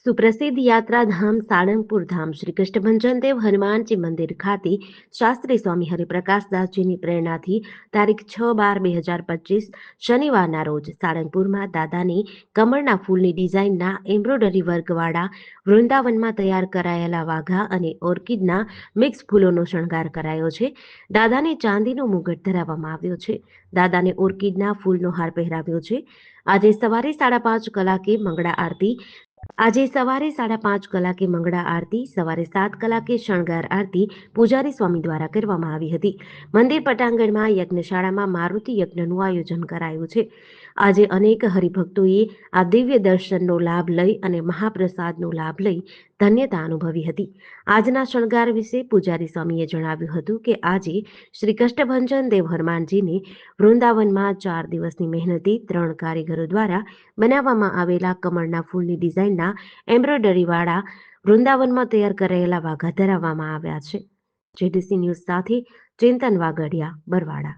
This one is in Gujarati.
સુપ્રસિદ્ધ યાત્રાધામ સાળંગપુર ધામ શ્રી કૃષ્ણ દેવ હનુમાનજી મંદિર ખાતે શાસ્ત્રી સ્વામી હરિપ્રકાશદાસજીની પ્રેરણાથી તારીખ 6/12/2025 શનિવારના રોજ સાળંગપુરમાં દાદાની કમળના ફૂલની ડિઝાઇનના એમ્બ્રોઇડરી વર્કવાળા વૃંદાવનમાં તૈયાર કરાયેલા વાઘા અને ઓર્કિડના મિક્સ ફૂલોનો શણગાર કરાયો છે. દાદાને ચાંદીનો મુગટ ધરાવવામાં આવ્યો છે. દાદાને ઓર્કિડના ફૂલનો હાર પહેરાવ્યો છે. આજે સવારે 5:30 કલાકે મંગળા આરતી મંગળા આરતી, સવારે 7 કલાકે શણગાર આરતી પૂજારી સ્વામી દ્વારા કરવામાં આવી હતી. મંદિર પટાંગણમાં યજ્ઞશાળામાં મારુતિ યજ્ઞનું આયોજન કરાયું છે. આજે અનેક હરિભક્તોએ આ દિવ્ય દર્શનનો લાભ લઈ અને મહાપ્રસાદનો લાભ લઈ ધન્યતા અનુભવી હતી. આજના શણગાર વિશે પૂજારી સ્વામીએ જણાવ્યું હતું કે આજે શ્રી કષ્ટભંજન દેવ હનુમાનજીને વૃંદાવનમાં 4 દિવસની મહેનતી 3 કારીગરો દ્વારા બનાવવામાં આવેલા કમળના ફૂલની ડિઝાઇનના એમ્બ્રોઇડરીવાળા વૃંદાવનમાં તૈયાર કરાયેલા વાઘા ધરાવવામાં આવ્યા છે. જેડીસી ન્યૂઝ સાથે ચિંતન વાગડિયા, બરવાડા.